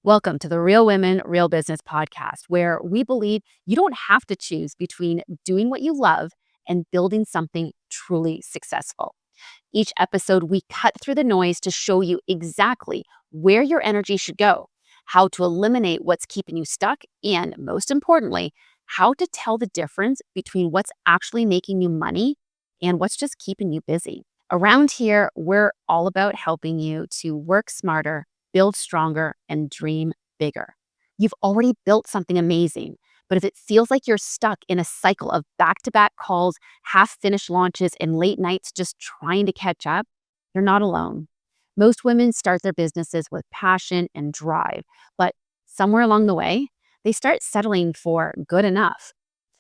Welcome to the Real Women, Real Business podcast, where we believe you don't have to choose between doing what you love and building something truly successful. Each episode, we cut through the noise to show you exactly where your energy should go, how to eliminate what's keeping you stuck, and most importantly, how to tell the difference between what's actually making you money and what's just keeping you busy. Around here, we're all about helping you to work smarter, build stronger, and dream bigger. You've already built something amazing, but if it feels like you're stuck in a cycle of back to back calls, half finished launches, and late nights just trying to catch up, you're not alone. Most women start their businesses with passion and drive, but somewhere along the way, they start settling for good enough.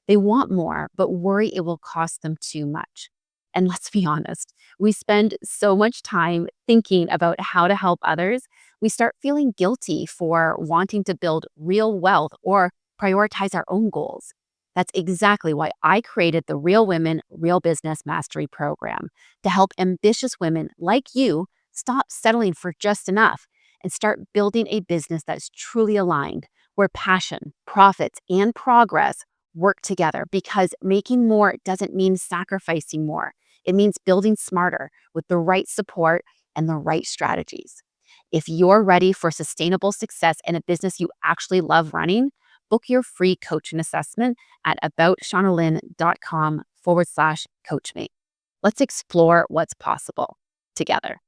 They want more, but worry it will cost them too much. And let's be honest, we spend so much time thinking about how to help others, we start feeling guilty for wanting to build real wealth or prioritize our own goals. That's exactly why I created the Real Women, Real Business Mastery Program to help ambitious women like you stop settling for just enough and start building a business that's truly aligned, where passion, profits, and progress work together, because making more doesn't mean sacrificing more. It means building smarter with the right support and the right strategies. If you're ready for sustainable success in a business you actually love running, book your free coaching assessment at aboutshaunaLynn.com/coachmate. Let's explore what's possible together.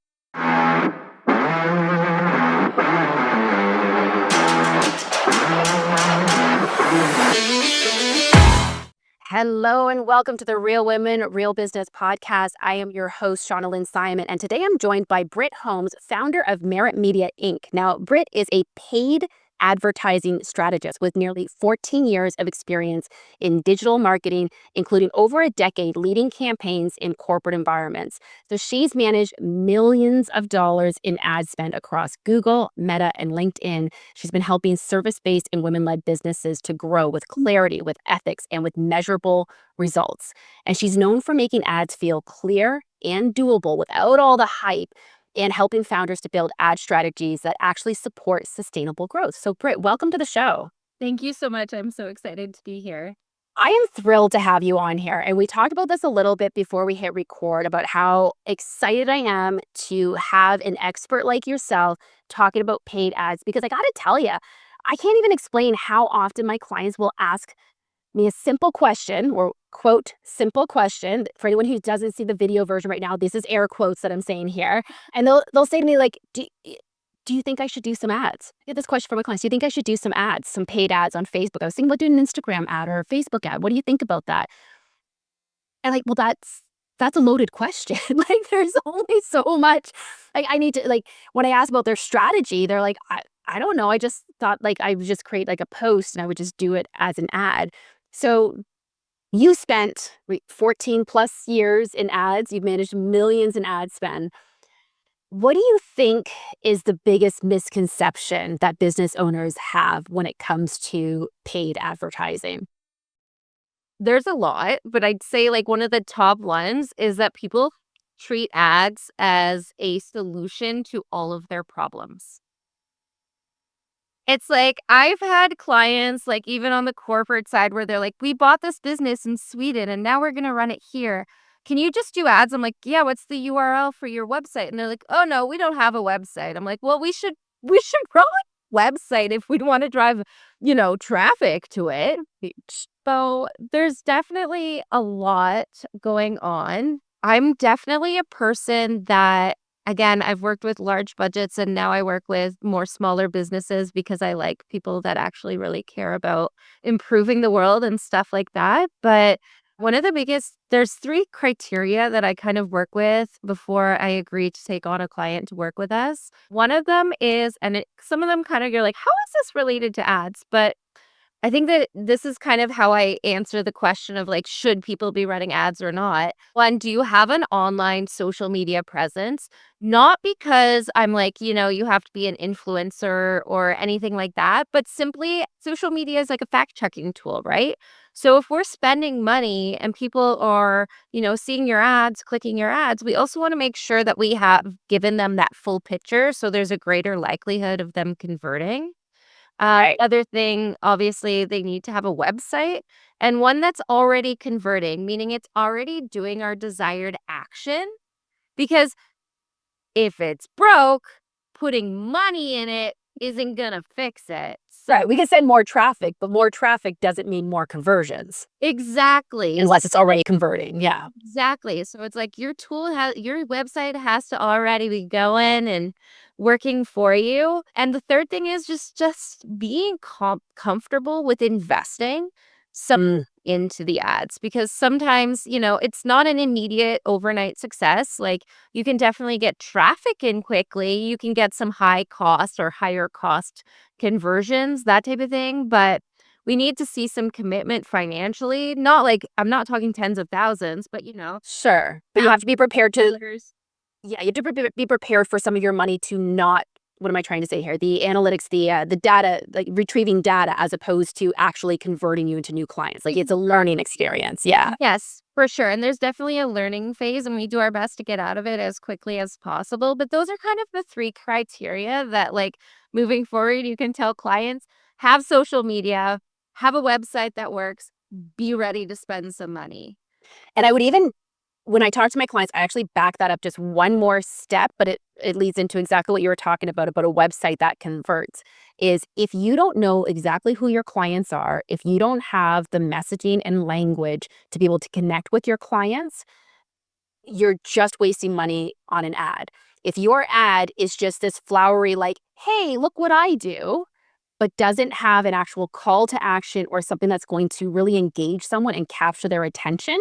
Hello and welcome to the Real Women, Real Business podcast. I am your host, Shauna Lynn Simon, and today I'm joined by Britt Holmes, founder of Merit Media, Inc. Now, Britt is a paid advertising strategist with nearly 14 years of experience in digital marketing, including over a decade leading campaigns in corporate environments. So she's managed millions of dollars in ad spend across Google, Meta, and LinkedIn. She's been helping service-based and women-led businesses to grow with clarity, with ethics, and with measurable results. And she's known for making ads feel clear and doable without all the hype, and helping founders to build ad strategies that actually support sustainable growth. So, Britt, welcome to the show. Thank you so much. I'm so excited to be here. I am thrilled to have you on here. And we talked about this a little bit before we hit record about how excited I am to have an expert like yourself talking about paid ads, because I got to tell you, I can't even explain how often my clients will ask me a simple question, or quote, simple question. For anyone who doesn't see the video version right now, this is air quotes that I'm saying here. And they'll say to me, like, do you think I should do some ads? I get this question from my clients. Do you think I should do some ads, some paid ads on Facebook? I was thinking about doing an Instagram ad or a Facebook ad. What do you think about that? And like, well, that's a loaded question. Like, there's only so much. Like, I need to, like, when I ask about their strategy, they're like, I don't know. I just thought, like, I would just create like a post and I would just do it as an ad. So you spent 14 plus years in ads. You've managed millions in ad spend. What do you think is the biggest misconception that business owners have when it comes to paid advertising? There's a lot, but I'd say like one of the top ones is that people treat ads as a solution to all of their problems. It's like I've had clients, like even on the corporate side, where they're like, we bought this business in Sweden and now we're going to run it here. Can you just do ads? I'm like, yeah, what's the URL for your website? And they're like, oh no, we don't have a website. I'm like, well, we should run a website if we want to drive, traffic to it. So there's definitely a lot going on. I'm definitely a person that, again, I've worked with large budgets and now I work with more smaller businesses because I like people that actually really care about improving the world and stuff like that. But one of the there's three criteria that I kind of work with before I agree to take on a client to work with us. One of them is, some of them kind of, you're like, how is this related to ads? But I think that this is kind of how I answer the question of like, should people be running ads or not? One, do you have an online social media presence? Not because I'm like, you have to be an influencer or anything like that, but simply social media is like a fact checking tool, right? So if we're spending money and people are, seeing your ads, clicking your ads, we also want to make sure that we have given them that full picture so there's a greater likelihood of them converting. Right. Other thing, obviously, they need to have a website and one that's already converting, meaning it's already doing our desired action. Because if it's broke, putting money in it isn't gonna fix it. Right. We can send more traffic, but more traffic doesn't mean more conversions Exactly. unless it's already converting. Yeah. Exactly. So it's like your website has to already be going and working for you. And the third thing is just being comfortable with investing some Mm, into the ads because sometimes, it's not an immediate overnight success. Like you can definitely get traffic in quickly. You can get some high cost or higher cost conversions, that type of thing, but we need to see some commitment financially, not like I'm not talking tens of thousands, but, sure. But you have to be prepared to, dollars. yeah, you have to be prepared for some of your money to not, what am I trying to say here? The analytics, the data, like retrieving data as opposed to actually converting you into new clients. Like it's a learning experience. Yeah. Yes, for sure, and there's definitely a learning phase, and we do our best to get out of it as quickly as possible, but those are kind of the 3 criteria that, like, moving forward, you can tell clients, have social media, have a website that works, be ready to spend some money. And I would even, when I talk to my clients, I actually back that up just one more step, but it leads into exactly what you were talking about a website that converts. Is if you don't know exactly who your clients are, if you don't have the messaging and language to be able to connect with your clients, you're just wasting money on an ad. If your ad is just this flowery, like, hey, look what I do, but doesn't have an actual call to action or something that's going to really engage someone and capture their attention,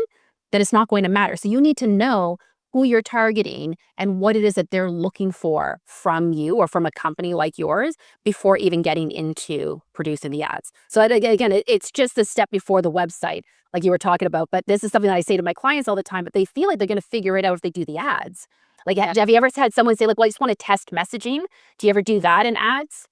then it's not going to matter. So you need to know who you're targeting and what it is that they're looking for from you or from a company like yours before even getting into producing the ads. So again, it's just the step before the website, like you were talking about. But this is something that I say to my clients all the time, but they feel like they're going to figure it out if they do the ads. Like, Yeah. have you ever had someone say, like, well, I just want to test messaging? Do you ever do that in ads?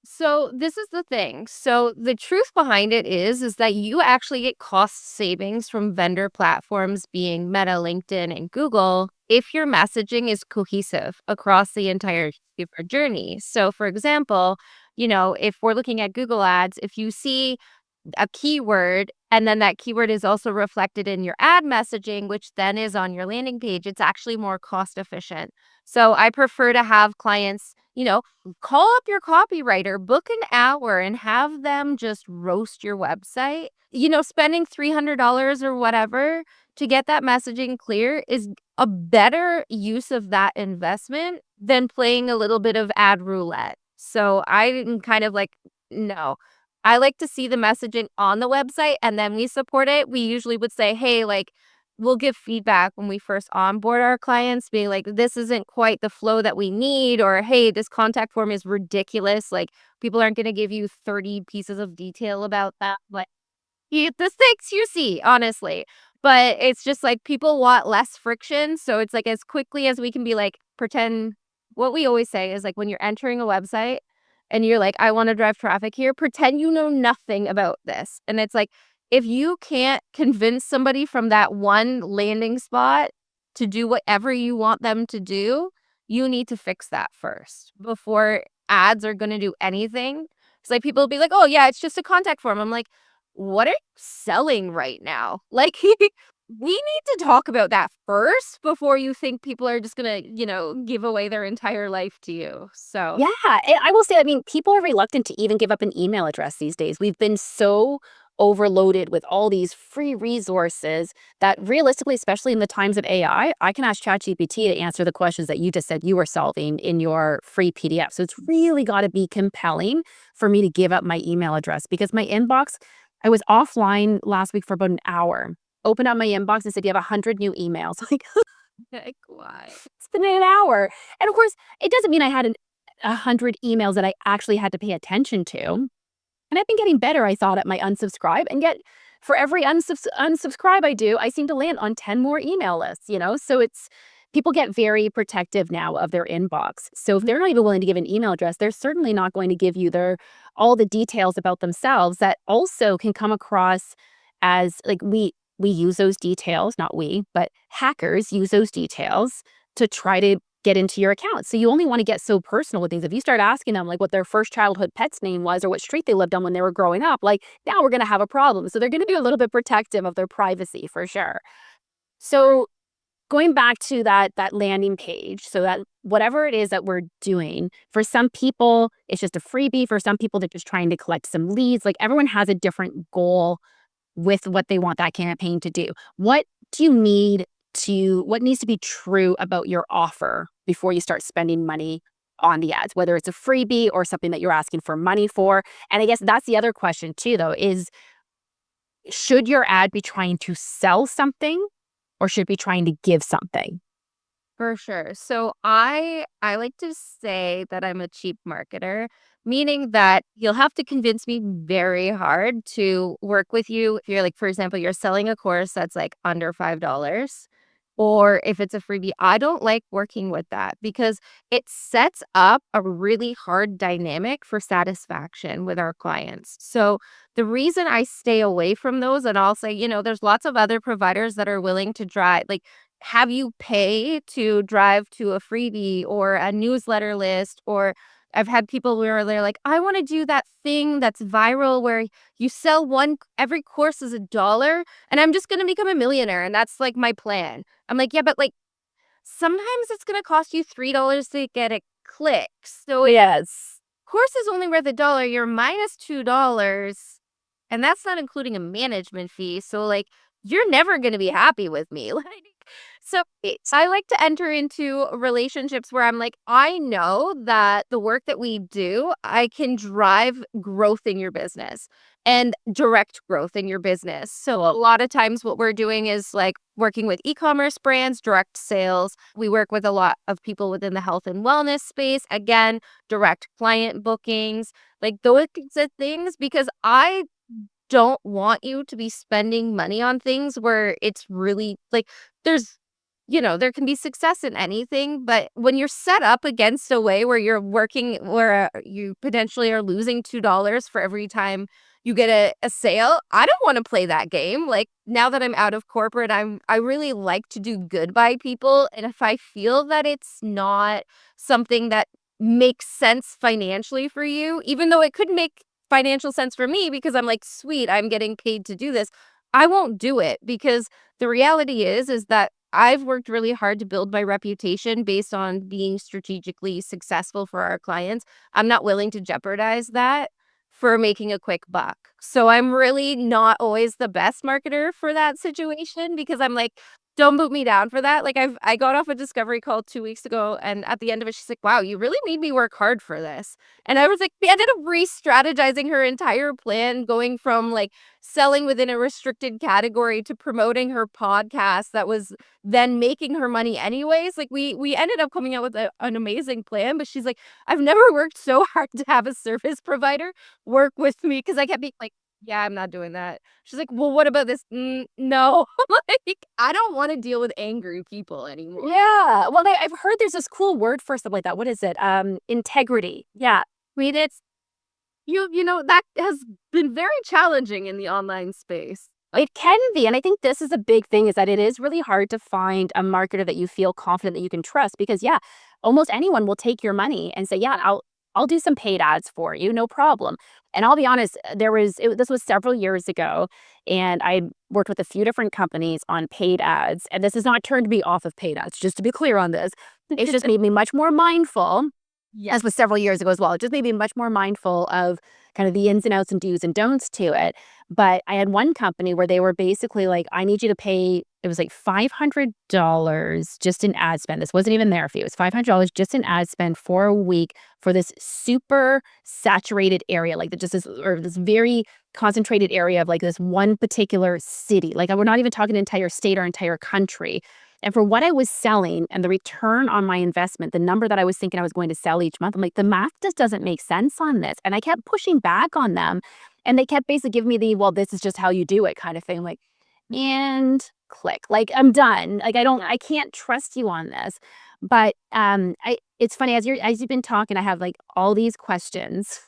So this is the thing. So the truth behind it is that you actually get cost savings from vendor platforms being Meta, LinkedIn, and Google if your messaging is cohesive across the entire consumer journey. So for example, if we're looking at Google Ads, if you see a keyword and then that keyword is also reflected in your ad messaging, which then is on your landing page, it's actually more cost efficient. So I prefer to have clients, call up your copywriter, book an hour and have them just roast your website. Spending $300 or whatever to get that messaging clear is a better use of that investment than playing a little bit of ad roulette. So I'm kind of like, no. I like to see the messaging on the website and then we support it. We usually would say, hey, like, we'll give feedback when we first onboard our clients, being like, this isn't quite the flow that we need, or hey, this contact form is ridiculous. Like, people aren't going to give you 30 pieces of detail about that. Like, the things you see, honestly. But it's just like people want less friction. So it's like as quickly as we can be like, pretend what we always say is like when you're entering a website and you're like, I want to drive traffic here, pretend you know nothing about this. And it's like, if you can't convince somebody from that one landing spot to do whatever you want them to do, you need to fix that first before ads are going to do anything. It's like people will be like, oh, yeah, it's just a contact form. I'm like, what are you selling right now? Like, we need to talk about that first before you think people are just gonna, give away their entire life to you. So, Yeah, and I will say, I mean, people are reluctant to even give up an email address these days. We've been so overloaded with all these free resources that realistically, especially in the times of AI, I can ask ChatGPT to answer the questions that you just said you were solving in your free PDF. So it's really got to be compelling for me to give up my email address because my inbox, I was offline last week for about an hour. Opened up my inbox and said, you have 100 new emails. Like, like, why? it's been an hour. And of course, it doesn't mean I had 100 emails that I actually had to pay attention to. And I've been getting better, I thought, at my unsubscribe. And yet, for every unsubscribe I do, I seem to land on 10 more email lists. So it's people get very protective now of their inbox. So if they're not even willing to give an email address, they're certainly not going to give you their all the details about themselves that also can come across as like we use those details, not we, but hackers use those details to try to get into your account. So you only want to get so personal with things. If you start asking them like what their first childhood pet's name was or what street they lived on when they were growing up, like now we're going to have a problem. So they're going to be a little bit protective of their privacy for sure. So going back to that landing page, so that whatever it is that we're doing, for some people it's just a freebie, for some people they're just trying to collect some leads. Like everyone has a different goal with what they want that campaign to do. What do you need what needs to be true about your offer before you start spending money on the ads, whether it's a freebie or something that you're asking for money for? And I guess that's the other question too, though, is should your ad be trying to sell something or should it be trying to give something? For sure. So I like to say that I'm a cheap marketer, meaning that you'll have to convince me very hard to work with you. If you're like, for example, you're selling a course that's like under $5, or if it's a freebie, I don't like working with that because it sets up a really hard dynamic for satisfaction with our clients. So the reason I stay away from those, and I'll say, there's lots of other providers that are willing to drive, like have you pay to drive to a freebie or a newsletter list. Or I've had people where they're like, I want to do that thing that's viral where you sell every course is $1 and I'm just going to become a millionaire. And that's like my plan. I'm like, yeah, but like sometimes it's going to cost you $3 to get a click. So Yes. course is only worth $1, you're minus $2, and that's not including a management fee. So like you're never going to be happy with me. Like so I like to enter into relationships where I'm like, I know that the work that we do, I can drive growth in your business and direct growth in your business. So a lot of times what we're doing is like working with e-commerce brands, direct sales. We work with a lot of people within the health and wellness space. Again, direct client bookings, like those kinds of things, because I don't want you to be spending money on things where it's really like there's there can be success in anything, but when you're set up against a way where you're working where you potentially are losing $2 for every time you get a sale, I don't want to play that game. Like now that I'm out of corporate, I really like to do good by people, and if I feel that it's not something that makes sense financially for you, even though it could make financial sense for me because I'm like, sweet, I'm getting paid to do this, I won't do it because the reality is that I've worked really hard to build my reputation based on being strategically successful for our clients. I'm not willing to jeopardize that for making a quick buck. So I'm really not always the best marketer for that situation because I'm like, don't boot me down for that. Like I got off a discovery call 2 weeks ago, and at the end of it, she's like, wow, you really made me work hard for this. And I was like, we ended up re-strategizing her entire plan, going from like selling within a restricted category to promoting her podcast that was then making her money anyways. Like we ended up coming out with an amazing plan, but she's like, I've never worked so hard to have a service provider work with me because I kept being like, yeah, I'm not doing that. She's like, well, what about this? No, like I don't want to deal with angry people anymore. Yeah. Well, I've heard there's this cool word for stuff like that. What is it? Integrity. Yeah. I mean, it's that has been very challenging in the online space. It can be. And I think this is a big thing is that it is really hard to find a marketer that you feel confident that you can trust because yeah, almost anyone will take your money and say, "Yeah, I'll do some paid ads for you, no problem." And I'll be honest, this was several years ago and I worked with a few different companies on paid ads, and this has not turned me off of paid ads, just to be clear on this. It's just made me much more mindful. Yeah. As was several years ago as well. It just made me much more mindful of kind of the ins and outs and do's and don'ts to it. But I had one company where they were basically like, I need you to pay, it was like $500 just in ad spend. This wasn't even their fee. It was $500 just in ad spend for a week for this super saturated area, like this very concentrated area of like this one particular city. Like we're not even talking an entire state or entire country. And for what I was selling and the return on my investment, the number that I was thinking I was going to sell each month, I'm like, the math just doesn't make sense on this. And I kept pushing back on them. And they kept basically giving me well, this is just how you do it kind of thing. I'm like, and click. Like I'm done. Like I can't trust you on this. But it's funny as you've been talking, I have like all these questions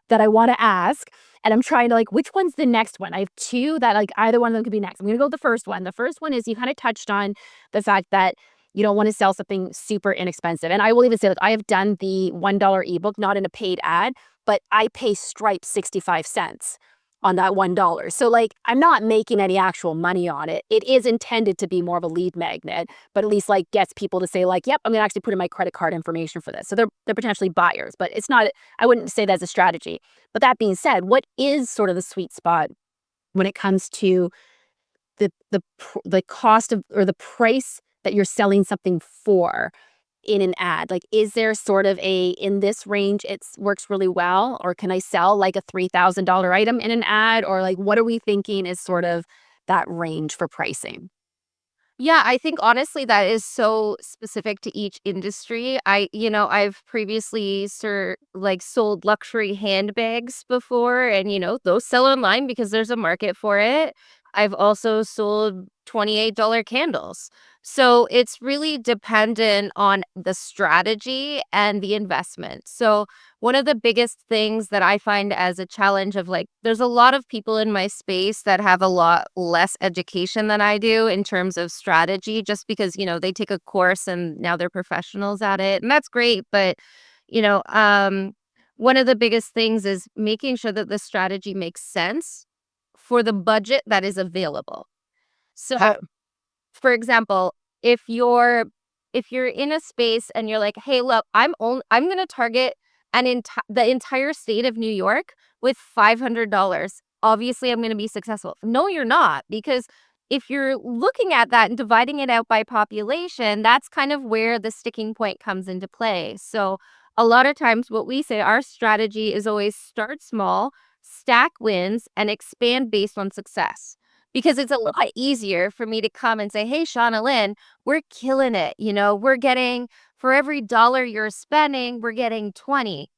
that I want to ask. And I'm trying to like, which one's the next one? I have two that like either one of them could be next. I'm gonna go with the first one. The first one is you kind of touched on the fact that You don't want to sell something super inexpensive. And I will even say, like, I have done the $1 ebook, not in a paid ad, but I pay Stripe 65 cents on that $1. So, like, I'm not making any actual money on it. It is intended to be more of a lead magnet, but at least like gets people to say, like, yep, I'm gonna actually put in my credit card information for this. So they're potentially buyers, but it's not, I wouldn't say that's a strategy. But that being said, what is sort of the sweet spot when it comes to the cost of, or the price that you're selling something for in an ad? Like, is there sort of a, in this range, it's works really well, or can I sell like a $3,000 item in an ad, or like what are we thinking is sort of that range for pricing? Yeah, I think honestly that is so specific to each industry. I've previously sold luxury handbags before, and those sell online because there's a market for it. I've also sold $28 candles. So it's really dependent on the strategy and the investment. So one of the biggest things that I find as a challenge of, like, there's a lot of people in my space that have a lot less education than I do in terms of strategy, just because, they take a course and now they're professionals at it. And that's great. But, you know, um, one of the biggest things is making sure that the strategy makes sense for the budget that is available. So for example, if you're in a space and you're like, "Hey, look, I'm gonna target the entire state of New York with $500. Obviously, I'm gonna be successful." No, you're not, because if you're looking at that and dividing it out by population, that's kind of where the sticking point comes into play. So, a lot of times what we say, our strategy is always start small, stack wins, and expand based on success. Because it's a lot easier for me to come and say, "Hey, Shauna Lynn, we're killing it. We're getting, for every dollar you're spending, we're getting 20.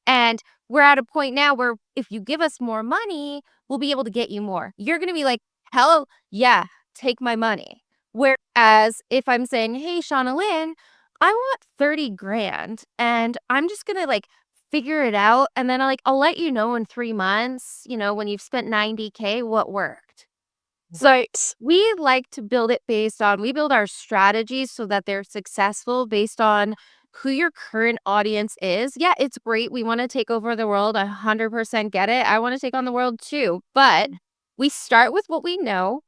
And we're at a point now where if you give us more money, we'll be able to get you more." You're going to be like, "Hell yeah, take my money." Whereas if I'm saying, "Hey, Shauna Lynn, I want 30 grand and I'm just going to like figure it out. And then I'll let you know in 3 months, when you've spent 90K, what worked." So Right. we like to we build our strategies so that they're successful based on who your current audience is. Yeah, it's great. We want to take over the world. 100% get it. I want to take on the world too. But we start with what we know,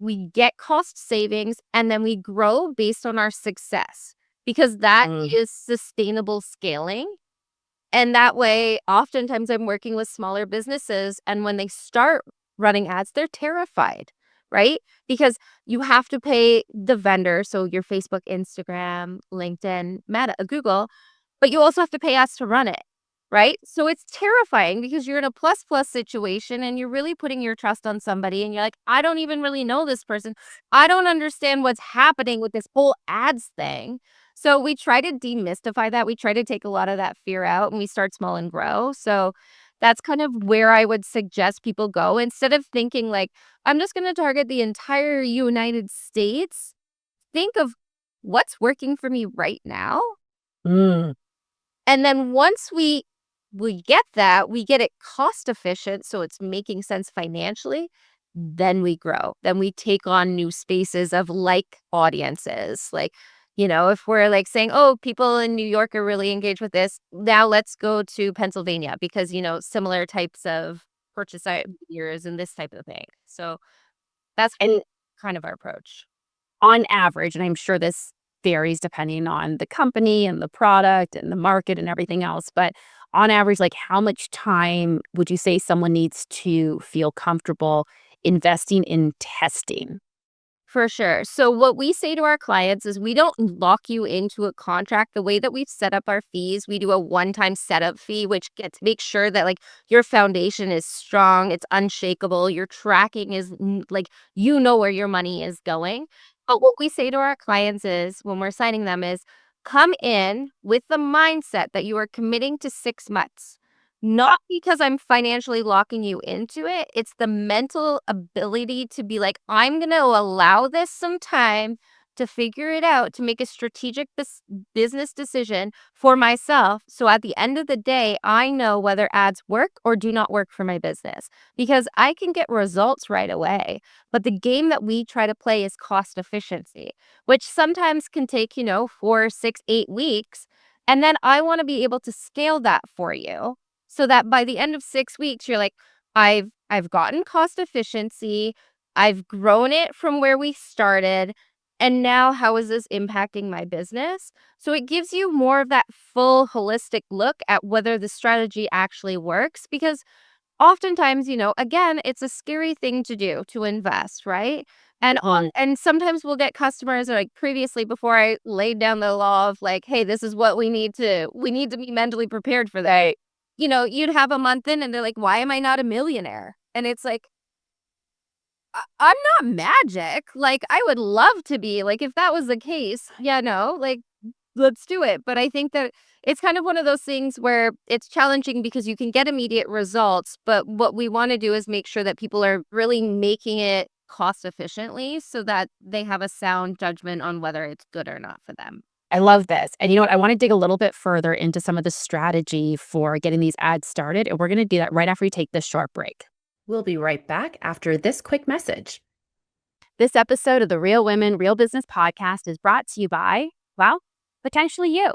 we get cost savings, and then we grow based on our success, because that Mm. is sustainable scaling. And that way, oftentimes I'm working with smaller businesses, and when they start running ads, they're terrified, right? Because you have to pay the vendor, so your Facebook, Instagram, LinkedIn, Meta, Google, but you also have to pay us to run it, right? So it's terrifying because you're in a plus plus situation and you're really putting your trust on somebody, and you're like, "I don't even really know this person. I don't understand what's happening with this whole ads thing." So we try to demystify that. We try to take a lot of that fear out, and we start small and grow. So that's kind of where I would suggest people go, instead of thinking like, "I'm just going to target the entire United States." Think of what's working for me right now. Mm. And then once we get that, we get it cost efficient, so it's making sense financially, then we grow. Then we take on new spaces of like audiences. Like, if we're like saying, "Oh, people in New York are really engaged with this. Now let's go to Pennsylvania because, similar types of purchase behaviors and this type of thing." So that's And kind of our approach. on average, and I'm sure this varies depending on the company and the product and the market and everything else, but on average, like, how much time would you say someone needs to feel comfortable investing in testing? For sure. So what we say to our clients is, we don't lock you into a contract. The way that we've set up our fees, we do a one-time setup fee, which gets make sure that like your foundation is strong, it's unshakable, your tracking is like where your money is going. But what we say to our clients is, when we're signing them, is come in with the mindset that you are committing to 6 months. Not because I'm financially locking you into it. It's the mental ability to be like, "I'm going to allow this some time to figure it out, to make a strategic business decision for myself. So at the end of the day, I know whether ads work or do not work for my business because I can get results right away. But the game that we try to play is cost efficiency, which sometimes can take, 4, 6, 8 weeks. And then I want to be able to scale that for you so that by the end of 6 weeks, you're like, I've gotten cost efficiency. I've grown it from where we started. And now how is this impacting my business? So it gives you more of that full holistic look at whether the strategy actually works because oftentimes, again, it's a scary thing to do to invest, right? And Mhm. and sometimes we'll get customers like previously before I laid down the law of like, hey, this is what we need to be mentally prepared for that. Right. You'd have a month in and they're like, why am I not a millionaire? And it's like, I'm not magic. Like, I would love to be. Like, if that was the case, yeah, no, like, let's do it. But I think that it's kind of one of those things where it's challenging because you can get immediate results. But what we want to do is make sure that people are really making it cost efficiently so that they have a sound judgment on whether it's good or not for them. I love this. And you know what? I want to dig a little bit further into some of the strategy for getting these ads started. And we're going to do that right after we take this short break. We'll be right back after this quick message. This episode of the Real Women, Real Business podcast is brought to you by, well, potentially you.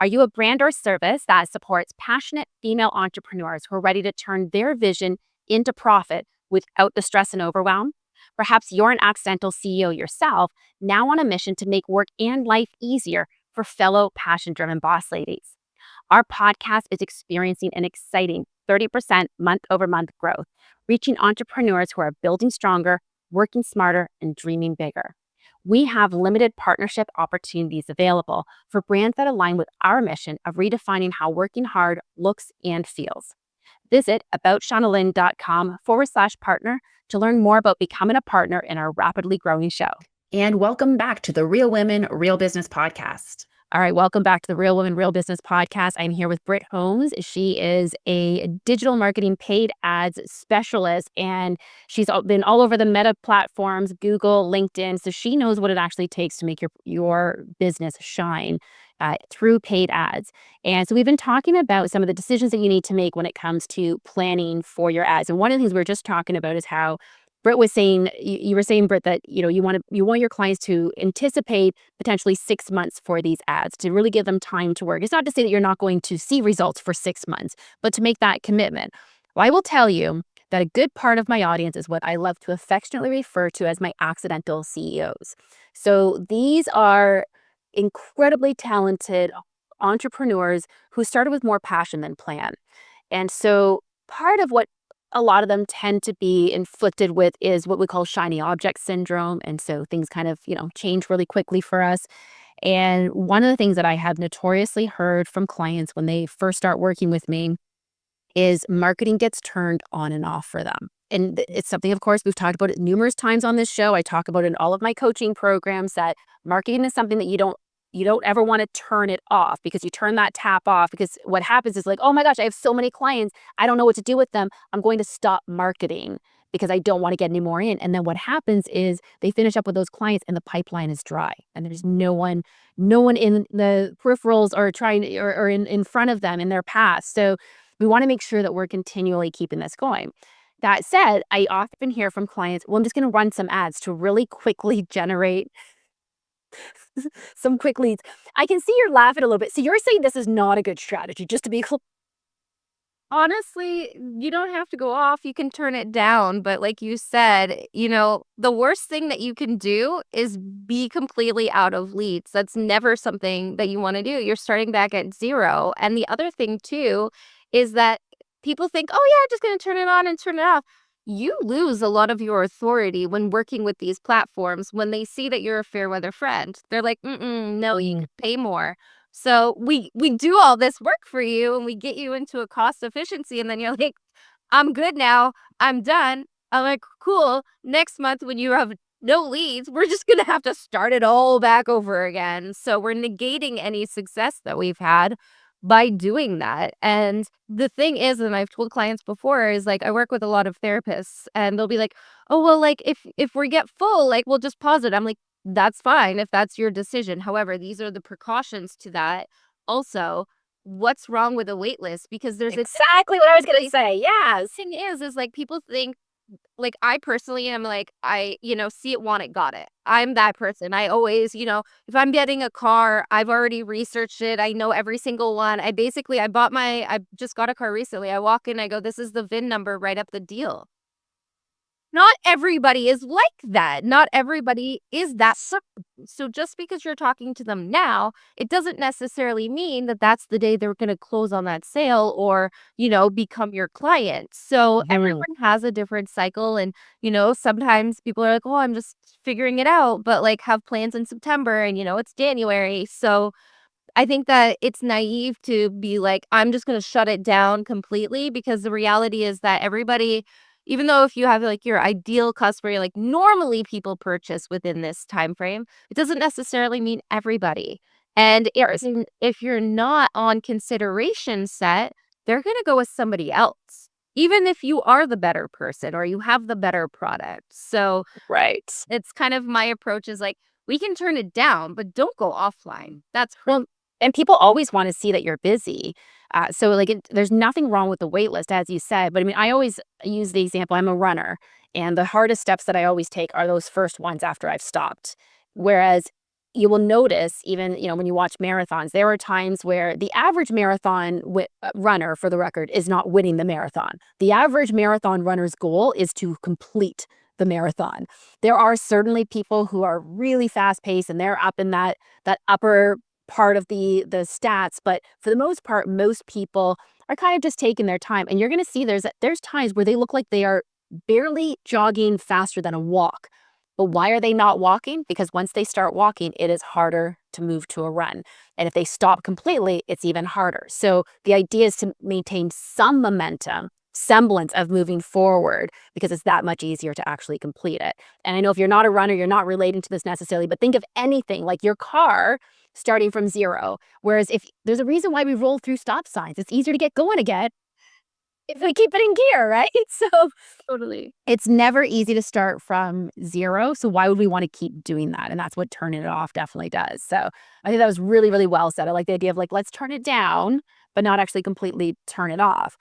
Are you a brand or service that supports passionate female entrepreneurs who are ready to turn their vision into profit without the stress and overwhelm? Perhaps you're an accidental CEO yourself, now on a mission to make work and life easier for fellow passion driven boss ladies. Our podcast is experiencing an exciting 30% month over month growth, reaching entrepreneurs who are building stronger, working smarter, and dreaming bigger. We have limited partnership opportunities available for brands that align with our mission of redefining how working hard looks and feels. Visit aboutshaunaLynn.com/partner to learn more about becoming a partner in our rapidly growing show. And welcome back to the Real Women, Real Business podcast. All right, welcome back to the Real Women, Real Business podcast. I'm here with Britt Holmes. She is a digital marketing paid ads specialist, and she's been all over the Meta platforms, Google, LinkedIn. So she knows what it actually takes to make your business shine through paid ads. And so we've been talking about some of the decisions that you need to make when it comes to planning for your ads. And one of the things we were just talking about is how Britt was saying, you were saying, Britt, that you want your clients to anticipate potentially 6 months for these ads to really give them time to work. It's not to say that you're not going to see results for 6 months, but to make that commitment. Well, I will tell you that a good part of my audience is what I love to affectionately refer to as my accidental CEOs. So these are incredibly talented entrepreneurs who started with more passion than plan. And so part of what a lot of them tend to be inflicted with is what we call shiny object syndrome. And so things kind of, change really quickly for us. And one of the things that I have notoriously heard from clients when they first start working with me is marketing gets turned on and off for them. And it's something, of course, we've talked about it numerous times on this show. I talk about it in all of my coaching programs that marketing is something that you don't ever want to turn it off because you turn that tap off because what happens is like, oh my gosh, I have so many clients. I don't know what to do with them. I'm going to stop marketing because I don't want to get any more in. And then what happens is they finish up with those clients and the pipeline is dry and there's no one in the peripherals or trying or in front of them in their path. So we want to make sure that we're continually keeping this going. That said, I often hear from clients, well, I'm just going to run some ads to really quickly generate some quick leads. I can see you're laughing a little bit. So you're saying this is not a good strategy, just to be clear. Honestly, you don't have to go off, you can turn it down, but like you said, the worst thing that you can do is be completely out of leads. That's never something that you wanna do. You're starting back at 0, and the other thing too is that people think, "Oh, yeah, just gonna turn it on and turn it off." You lose a lot of your authority when working with these platforms when they see that you're a fair weather friend. They're like, "Mm-mm, no, you Mm. could pay more." So we do all this work for you and we get you into a cost efficiency and then you're like, I'm good now. I'm done. I'm like, cool. Next month when you have no leads, we're just gonna have to start it all back over again. So we're negating any success that we've had by doing that. And the thing is, and I've told clients before, is like I work with a lot of therapists and they'll be like, oh well, like if we get full, like we'll just pause it. I'm like, that's fine if that's your decision. However, these are the precautions to that. Also, what's wrong with a wait list? Because there's a Exactly what I was gonna say. Yes. thing is like people think like I personally am like see it, want it, got it. I'm that person. I always, if I'm getting a car, I've already researched it. I know every single one. I just got a car recently. I walk in, I go, this is the VIN number, write up the deal. Not everybody is like that. Not everybody is that. So just because you're talking to them now, it doesn't necessarily mean that that's the day they're going to close on that sale or, become your client. So Mhm. everyone has a different cycle. And, sometimes people are like, oh, I'm just figuring it out, but like have plans in September and, it's January. So I think that it's naive to be like, I'm just going to shut it down completely because the reality is that everybody, even though if you have like your ideal customer, you're like normally people purchase within this time frame, it doesn't necessarily mean everybody. And if you're not on consideration set, they're going to go with somebody else, even if you are the better person or you have the better product. So Right. it's kind of my approach is like, we can turn it down, but don't go offline. That's Well, and people always wanna see that you're busy. So, like, there's nothing wrong with the wait list, as you said, but, I mean, I always use the example, I'm a runner, and the hardest steps that I always take are those first ones after I've stopped. Whereas, you will notice even, when you watch marathons, there are times where the average marathon runner, for the record, is not winning the marathon. The average marathon runner's goal is to complete the marathon. There are certainly people who are really fast-paced, and they're up in that upper part of the stats, but for the most part, most people are kind of just taking their time, and you're gonna see there's times where they look like they are barely jogging faster than a walk. But why are they not walking? Because once they start walking, it is harder to move to a run. And if they stop completely, it's even harder. So the idea is to maintain some momentum, semblance of moving forward, because it's that much easier to actually complete it. And I know if you're not a runner, you're not relating to this necessarily, but think of anything like your car starting from zero. Whereas if there's a reason why we roll through stop signs, it's easier to get going again if we keep it in gear, right? So totally. it's never easy to start from zero. So why would we want to keep doing that? And that's what turning it off definitely does. So I think that was really, really well said. I like the idea of like, let's turn it down, but not actually completely turn it off.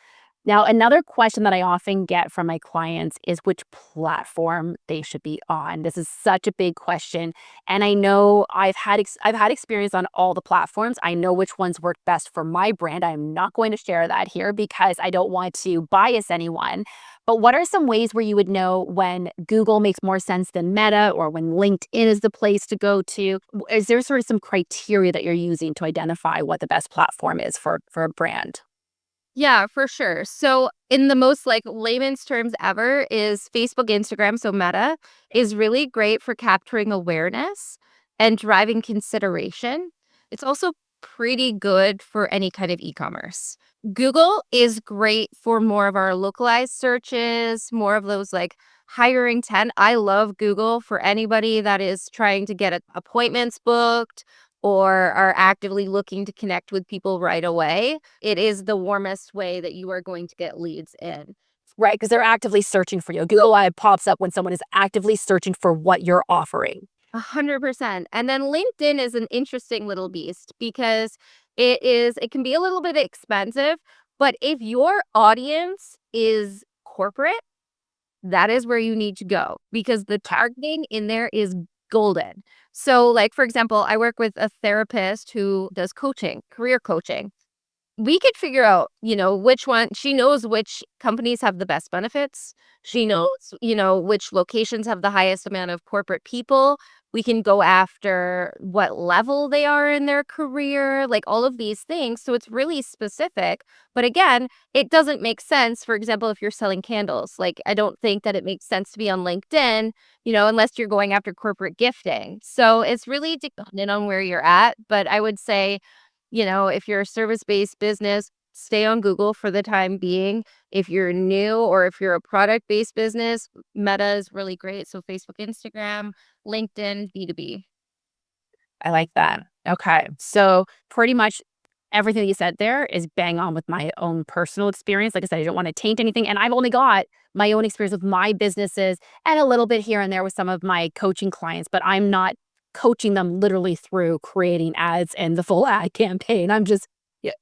Now, another question that I often get from my clients is which platform they should be on. This is such a big question, and I know I've had experience on all the platforms. I know which ones work best for my brand. I'm not going to share that here because I don't want to bias anyone. But what are some ways where you would know when Google makes more sense than Meta or when LinkedIn is the place to go to? Is there sort of some criteria that you're using to identify what the best platform is for a brand? Yeah, for sure. So, in the most like layman's terms ever, is Facebook, Instagram, so Meta is really great for capturing awareness and driving consideration. It's also pretty good for any kind of e-commerce. Google is great for more of our localized searches, more of those like higher intent. I love Google for anybody that is trying to get appointments booked or are actively looking to connect with people right away. It is the warmest way that you are going to get leads in. Right, because they're actively searching for you. Google Live pops up when someone is actively searching for what you're offering. 100%. And then LinkedIn is an interesting little beast because it can be a little bit expensive, but if your audience is corporate, that is where you need to go because the targeting in there is golden. So, like, for example, I work with a therapist who does coaching, career coaching. We could figure out, which one she knows which companies have the best benefits. She knows, which locations have the highest amount of corporate people. We can go after what level they are in their career, like all of these things. So it's really specific. But again, it doesn't make sense. For example, if you're selling candles, like I don't think that it makes sense to be on LinkedIn, unless you're going after corporate gifting. So it's really dependent on where you're at. But I would say, if you're a service-based business, stay on Google for the time being. If you're new or if you're a product-based business, Meta is really great. So Facebook, Instagram, LinkedIn, B2B. I like that. Okay. So pretty much everything that you said there is bang on with my own personal experience. Like I said, I don't want to taint anything. And I've only got my own experience with my businesses and a little bit here and there with some of my coaching clients, but I'm not coaching them literally through creating ads and the full ad campaign. I'm just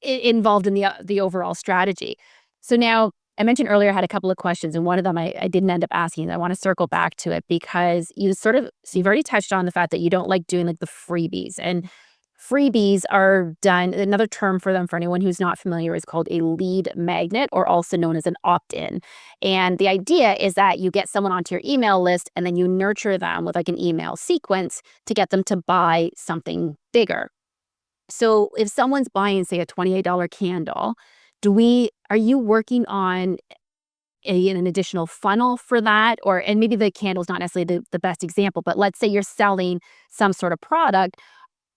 involved in the overall strategy. So now I mentioned earlier I had a couple of questions, and one of them I didn't end up asking. I want to circle back to it because you've already touched on the fact that you don't like doing like the freebies, and freebies are done. Another term for them, for anyone who's not familiar, is called a lead magnet, or also known as an opt-in. And the idea is that you get someone onto your email list and then you nurture them with like an email sequence to get them to buy something bigger. So if someone's buying, say, a $28 candle, are you working on an additional funnel for that? Or, and maybe the candle's not necessarily the best example, but let's say you're selling some sort of product.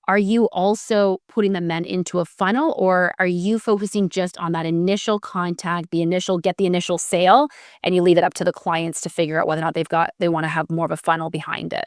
Are you also putting them then into a funnel, or are you focusing just on that initial contact, get the initial sale, and you leave it up to the clients to figure out whether or not they want to have more of a funnel behind it?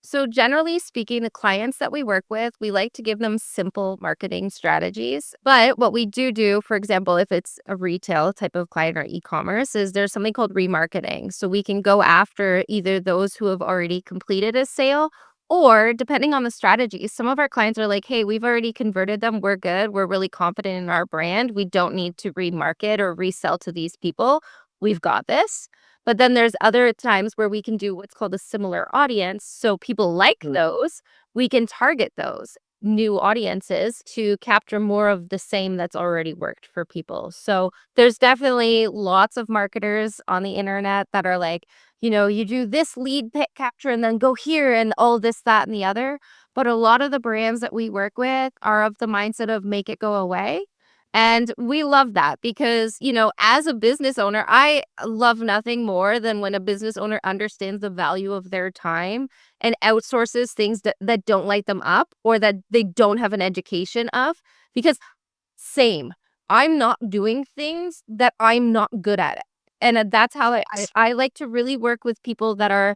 So, generally speaking, the clients that we work with, we like to give them simple marketing strategies. But what we do, for example, if it's a retail type of client or e-commerce, is there's something called remarketing. So, we can go after either those who have already completed a sale, or depending on the strategy, some of our clients are like, hey, we've already converted them. We're good. We're really confident in our brand. We don't need to remarket or resell to these people. We've got this. But then there's other times where we can do what's called a similar audience. So people like those, we can target those new audiences to capture more of the same that's already worked for people. So there's definitely lots of marketers on the internet that are like, you do this lead capture and then go here and all this, that, and the other. But a lot of the brands that we work with are of the mindset of make it go away. And we love that because, as a business owner, I love nothing more than when a business owner understands the value of their time and outsources things that don't light them up or that they don't have an education of. Because, same, I'm not doing things that I'm not good at. And that's how I like to really work with people that are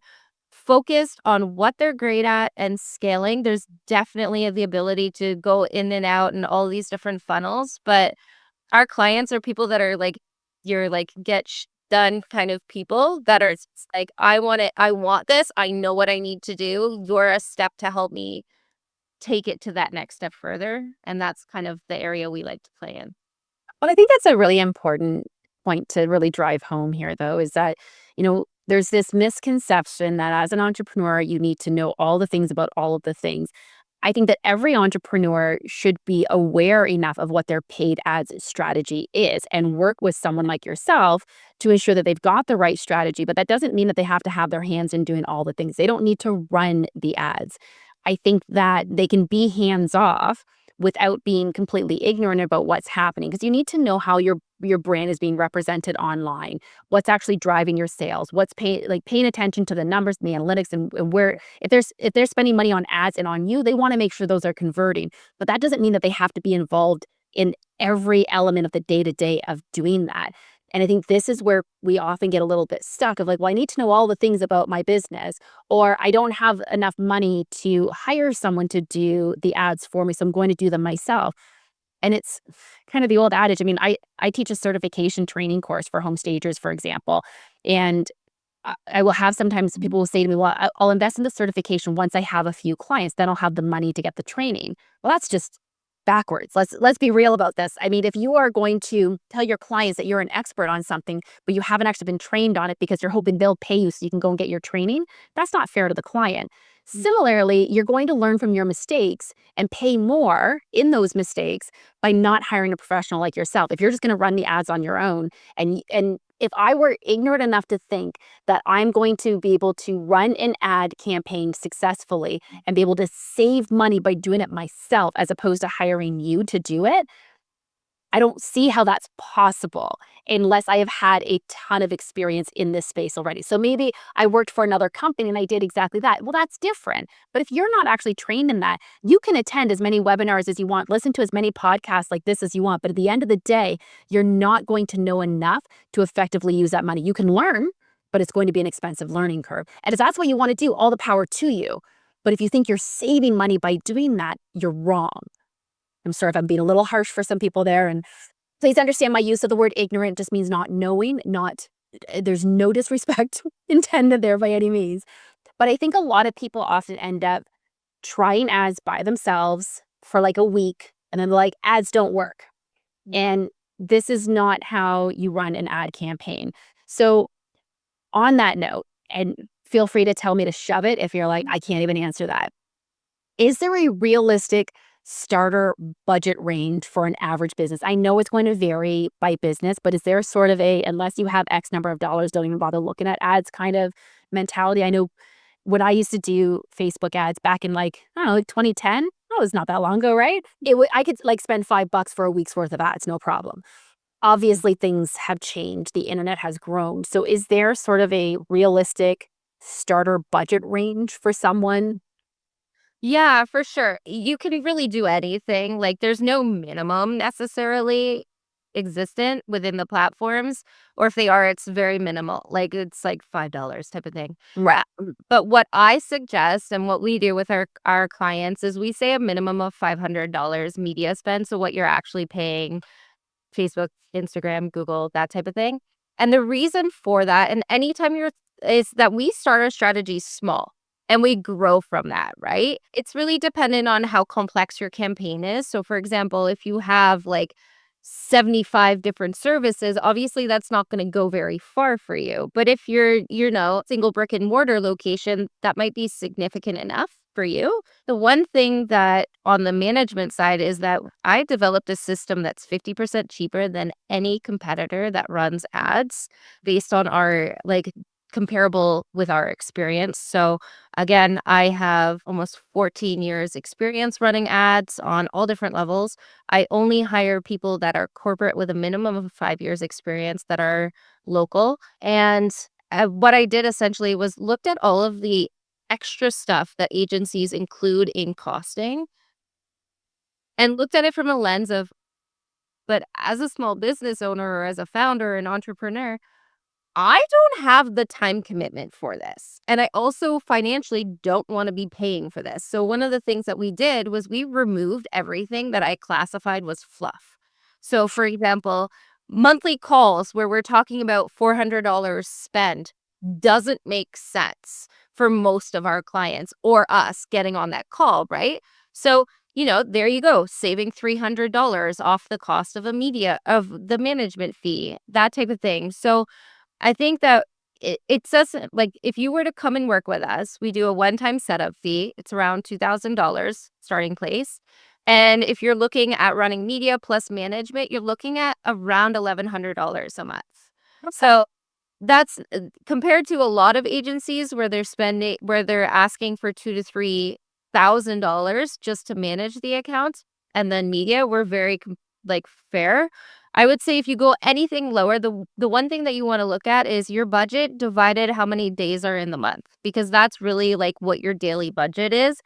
focused on what they're great at and scaling. There's definitely the ability to go in and out and all these different funnels, but our clients are people that are like you're like done kind of people that are like, I want it, I want this, I know what I need to do. You're a step to help me take it to that next step further. And that's kind of the area we like to play in. Well, I think that's a really important point to really drive home here, though, is that, there's this misconception that as an entrepreneur, you need to know all the things about all of the things. I think that every entrepreneur should be aware enough of what their paid ads strategy is and work with someone like yourself to ensure that they've got the right strategy. But that doesn't mean that they have to have their hands in doing all the things. They don't need to run the ads. I think that they can be hands off without being completely ignorant about what's happening, because you need to know how your brand is being represented online, what's actually driving your sales, what's paying attention to the numbers and the analytics, and where if they're spending money on ads and on you, they want to make sure those are converting. But that doesn't mean that they have to be involved in every element of the day-to-day of doing that. And I think this is where we often get a little bit stuck of like, well, I need to know all the things about my business, or I don't have enough money to hire someone to do the ads for me, so I'm going to do them myself. And it's kind of the old adage. I mean, I teach a certification training course for home stagers, for example, and I will have sometimes people will say to me, well, I'll invest in the certification once I have a few clients, then I'll have the money to get the training. Well, that's just backwards. Let's be real about this. I mean, if you are going to tell your clients that you're an expert on something, but you haven't actually been trained on it because you're hoping they'll pay you so you can go and get your training, that's not fair to the client. Similarly, you're going to learn from your mistakes and pay more in those mistakes by not hiring a professional like yourself. If you're just going to run the ads on your own, and if I were ignorant enough to think that I'm going to be able to run an ad campaign successfully and be able to save money by doing it myself as opposed to hiring you to do it, I don't see how that's possible unless I have had a ton of experience in this space already. So maybe I worked for another company and I did exactly that. Well, that's different. But if you're not actually trained in that, you can attend as many webinars as you want, listen to as many podcasts like this as you want. But at the end of the day, you're not going to know enough to effectively use that money. You can learn, but it's going to be an expensive learning curve. And if that's what you want to do, all the power to you. But if you think you're saving money by doing that, you're wrong. I'm sorry if I'm being a little harsh for some people there. And please understand my use of the word ignorant just means not knowing, there's no disrespect intended there by any means. But I think a lot of people often end up trying ads by themselves for like a week, and then they're like, ads don't work. And this is not how you run an ad campaign. So, on that note, and feel free to tell me to shove it if you're like, I can't even answer that. Is there a realistic starter budget range for an average business? I know it's going to vary by business, but is there sort of a, unless you have X number of dollars, don't even bother looking at ads kind of mentality? I know when I used to do Facebook ads back in like, I don't know, like 2010, oh, it's not that long ago, right? I could like spend $5 for a week's worth of ads, no problem. Obviously, things have changed. The internet has grown. So, is there sort of a realistic starter budget range for someone? Yeah, for sure. You can really do anything. Like, there's no minimum necessarily existent within the platforms, or if they are, it's very minimal. Like, it's like $5 type of thing. Right. But what I suggest and what we do with our clients is we say a minimum of $500 media spend. So what you're actually paying Facebook, Instagram, Google, that type of thing. And the reason for that, and anytime you're, is that we start our strategy small and we grow from that, right? It's really dependent on how complex your campaign is. So, for example, if you have like 75 different services, obviously that's not going to go very far for you. But if you're, single brick and mortar location, that might be significant enough for you. The one thing that on the management side is that I developed a system that's 50% cheaper than any competitor that runs ads based on our like comparable with our experience. So again, I have almost 14 years experience running ads on all different levels. I only hire people that are corporate with a minimum of 5 years experience that are local. And what I did essentially was looked at all of the extra stuff that agencies include in costing and looked at it from a lens of, but as a small business owner or as a founder and entrepreneur, I don't have the time commitment for this. And I also financially don't want to be paying for this. So one of the things that we did was we removed everything that I classified was fluff. So for example, monthly calls where we're talking about $400 spent doesn't make sense for most of our clients or us getting on that call, right? So, there you go, saving $300 off the cost of of the management fee, that type of thing. So I think that it doesn't, like, if you were to come and work with us, we do a one-time setup fee. It's around $2,000 starting place. And if you're looking at running media plus management, you're looking at around $1,100 a month. So that's compared to a lot of agencies where they're asking for $2,000 to $3,000 just to manage the account, and then media, we're very like fair. I would say if you go anything lower, the one thing that you want to look at is your budget divided how many days are in the month, because that's really like what your daily budget is.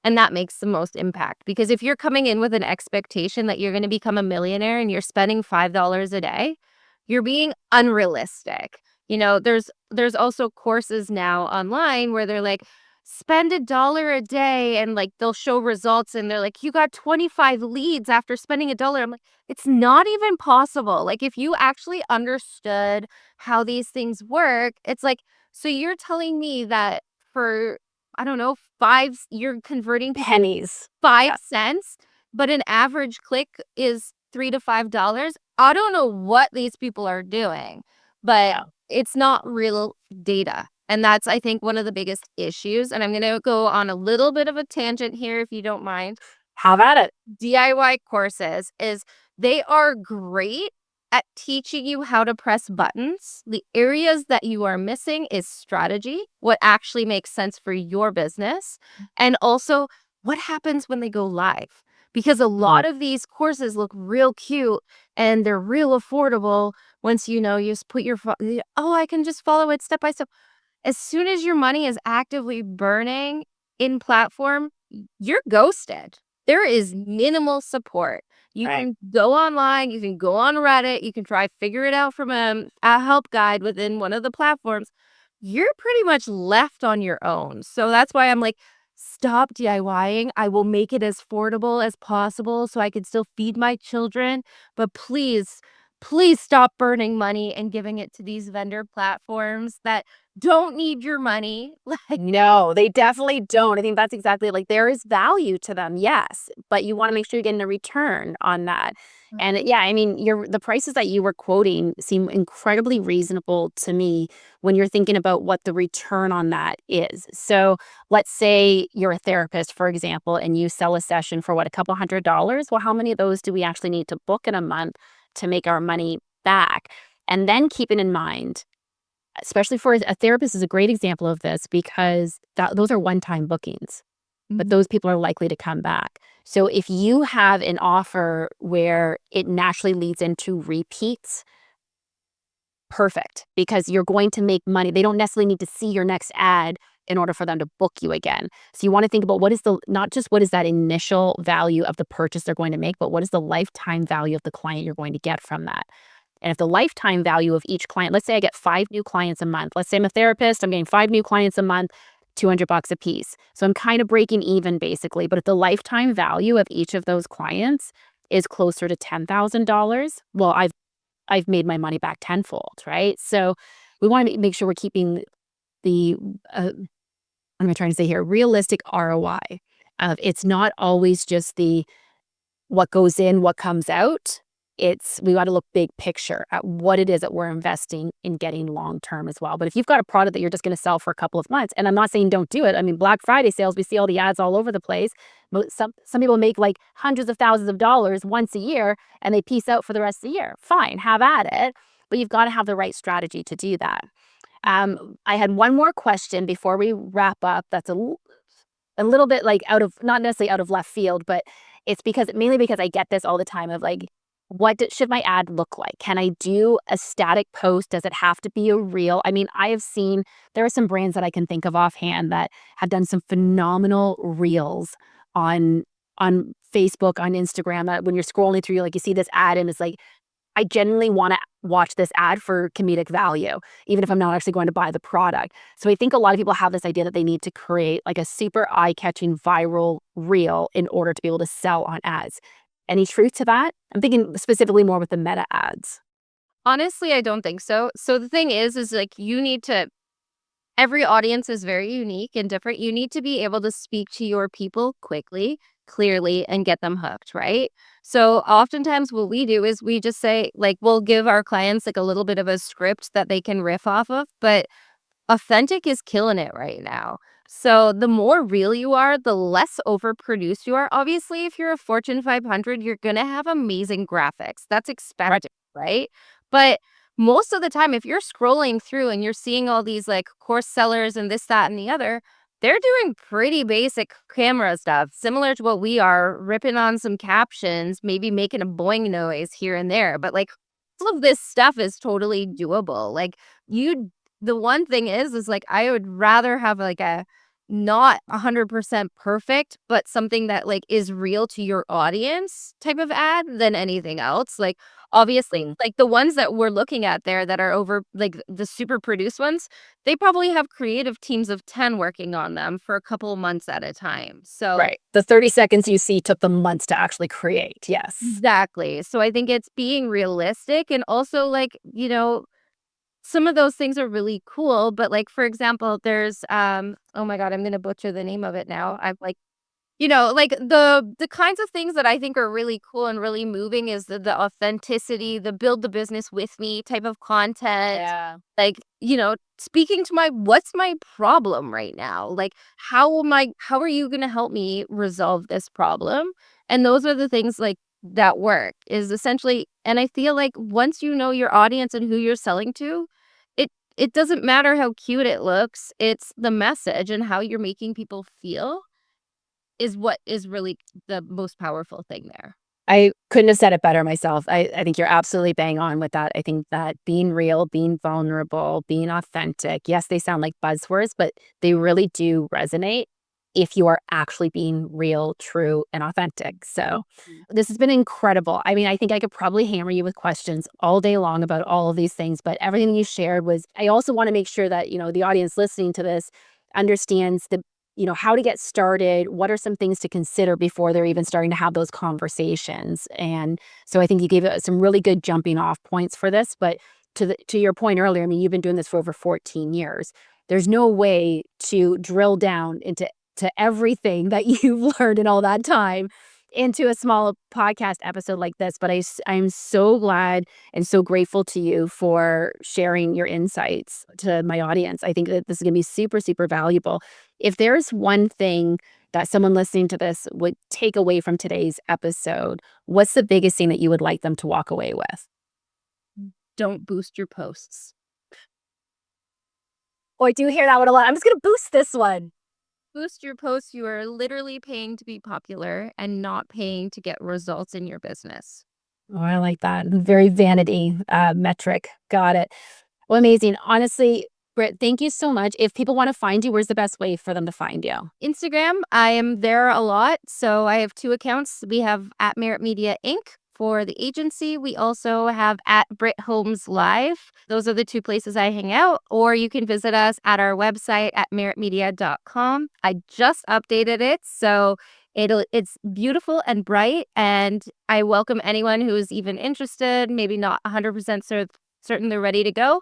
And that makes the most impact, because if you're coming in with an expectation that you're going to become a millionaire and you're spending $5 a day, you're being unrealistic. There's also courses now online where they're like, spend $1 a day, and like they'll show results and they're like, you got 25 leads after spending $1. I'm like, it's not even possible. Like, if you actually understood how these things work, it's like, so you're telling me that for, I don't know, you're converting Pennies. 5 cents, but an average click is $3 to $5. I don't know what these people are doing, but Yeah. it's not real data. And that's, I think, one of the biggest issues. And I'm going to go on a little bit of a tangent here, if you don't mind. Have at it. DIY courses is they are great at teaching you how to press buttons. The areas that you are missing is strategy, what actually makes sense for your business, and also what happens when they go live. Because a lot of these courses look real cute and they're real affordable once you just put oh, I can just follow it step by step. As soon as your money is actively burning in platform, you're ghosted. There is minimal support. You Right. can go online, you can go on Reddit, you can try figure it out from a help guide within one of the platforms. You're pretty much left on your own. So that's why I'm like, stop DIYing. I will make it as affordable as possible so I can still feed my children. But please please stop burning money and giving it to these vendor platforms that don't need your money. Like, No, they definitely don't. I think that's exactly like there is value to them, yes, but you want to make sure you're getting a return on that. And mhm, yeah, I mean, the prices that you were quoting seem incredibly reasonable to me when you're thinking about what the return on that is. So, let's say you're a therapist, for example, and you sell a session for what, a couple $100. Well, how many of those do we actually need to book in a month to make our money back? And then keeping in mind, especially for a therapist is a great example of this because those are one-time bookings, but mhm. those people are likely to come back. So if you have an offer where it naturally leads into repeats, perfect, because you're going to make money. They don't necessarily need to see your next ad in order for them to book you again. So you want to think about what is the not just what is that initial value of the purchase they're going to make, but what is the lifetime value of the client you're going to get from that. And if the lifetime value of each client, let's say I get 5 new clients a month. Let's say I'm a therapist, I'm getting 5 new clients a month, $200 a piece. So I'm kind of breaking even basically. But if the lifetime value of each of those clients is closer to $10,000, well, I've made my money back tenfold, right? So we want to make sure we're keeping the what am I trying to say here? Realistic ROI. It's not always just the what goes in, what comes out. It's we got to look big picture at what it is that we're investing in getting long term as well. But if you've got a product that you're just going to sell for a couple of months, and I'm not saying don't do it. I mean, Black Friday sales, we see all the ads all over the place. But some people make like hundreds of thousands of dollars once a year, and they piece out for the rest of the year. Fine, have at it. But you've got to have the right strategy to do that. I had one more question before we wrap up. That's a little bit like out of not necessarily out of left field, but it's because mainly because I get this all the time of like, should my ad look like? Can I do a static post? Does it have to be a reel? I mean, I have seen there are some brands that I can think of offhand that have done some phenomenal reels on on Facebook, on Instagram. That when you're scrolling through, like you see this ad and it's like, I genuinely want to watch this ad for comedic value, even if I'm not actually going to buy the product. So I think a lot of people have this idea that they need to create like a super eye-catching viral reel in order to be able to sell on ads. Any truth to that? I'm thinking specifically more with the meta ads. Honestly, I don't think so. So the thing is like you need to every audience is very unique and different. You need to be able to speak to your people quickly, clearly, and get them hooked, right? So oftentimes what we do is we just say, like, we'll give our clients like a little bit of a script that they can riff off of, but authentic is killing it right now. So the more real you are, the less overproduced you are. Obviously, if you're a Fortune 500, you're going to have amazing graphics. That's Right. expected, right? But most of the time, if you're scrolling through and you're seeing all these like course sellers and this, that, and the other, they're doing pretty basic camera stuff, similar to what we are, ripping on some captions, maybe making a boing noise here and there. But like all of this stuff is totally doable. Like you the one thing is like I would rather have like a not 100% perfect, but something that like is real to your audience type of ad than anything else. Like obviously, like the ones that we're looking at there that are over like the super produced ones, they probably have creative teams of 10 working on them for a couple of months at a time. So Right. The 30 seconds you see took them months to actually create. Yes. exactly. So I think it's being realistic and also like, some of those things are really cool, but, like, for example, there's, oh my god, I'm gonna butcher the name of it now. I'm like like, the kinds of things that I think are really cool and really moving is the authenticity, the build the business with me type of content. Yeah. Like, speaking to my what's my problem right now? Like, how are you gonna help me resolve this problem? And those are the things, like, that work, is essentially and I feel like once you know your audience and who you're selling to, it doesn't matter how cute it looks, it's the message and how you're making people feel is what is really the most powerful thing there. I couldn't have said it better myself. I think you're absolutely bang on with that. I think that being real, being vulnerable, being authentic, yes, they sound like buzzwords, but they really do resonate if you are actually being real, true, and authentic. So Mhm. this has been incredible. I mean, I think I could probably hammer you with questions all day long about all of these things, but everything you shared was, I also want to make sure that, the audience listening to this understands how to get started, what are some things to consider before they're even starting to have those conversations. And so I think you gave some really good jumping off points for this. But to your point earlier, I mean, you've been doing this for over 14 years. There's no way to drill down into everything that you've learned in all that time into a small podcast episode like this. But I'm so glad and so grateful to you for sharing your insights to my audience. I think that this is going to be super, super valuable. If there's one thing that someone listening to this would take away from today's episode, what's the biggest thing that you would like them to walk away with? Don't boost your posts. Oh, I do hear that one a lot. I'm just going to boost this one. Boost your posts. You are literally paying to be popular and not paying to get results in your business. Oh, I like that. Very vanity metric. Got it. Well, amazing. Honestly, Britt, thank you so much. If people want to find you, where's the best way for them to find you? Instagram, I am there a lot. So I have 2 accounts. We have at Merit Media Inc. for the agency. We also have at Britt Holmes Live. Those are the 2 places I hang out. Or you can visit us at our website at meritmedia.com. I just updated it, so it's beautiful and bright, and I welcome anyone who is even interested, maybe not 100% certain they're ready to go.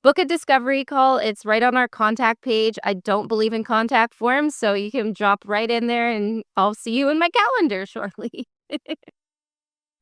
Book a discovery call. It's right on our contact page. I don't believe in contact forms, so you can drop right in there and I'll see you in my calendar shortly.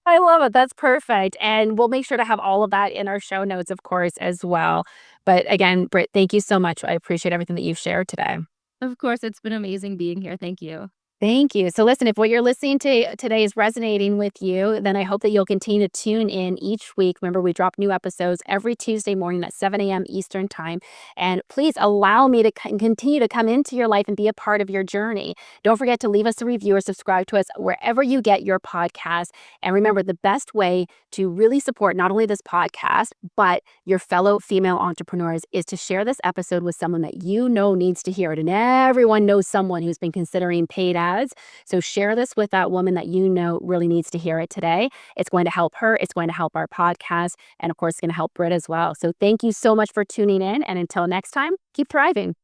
I love it. That's perfect. And we'll make sure to have all of that in our show notes, of course, as well. But again, Britt, thank you so much. I appreciate everything that you've shared today. Of course, it's been amazing being here. Thank you. Thank you. So, listen, if what you're listening to today is resonating with you, then I hope that you'll continue to tune in each week. Remember, we drop new episodes every Tuesday morning at 7 a.m. Eastern Time. And please allow me to continue to come into your life and be a part of your journey. Don't forget to leave us a review or subscribe to us wherever you get your podcast. And remember, the best way to really support not only this podcast, but your fellow female entrepreneurs is to share this episode with someone that you know needs to hear it. And everyone knows someone who's been considering paid ads. So share this with that woman that you know really needs to hear it today. It's going to help her. It's going to help our podcast. And of course, it's going to help Britt as well. So thank you so much for tuning in. And until next time, keep thriving.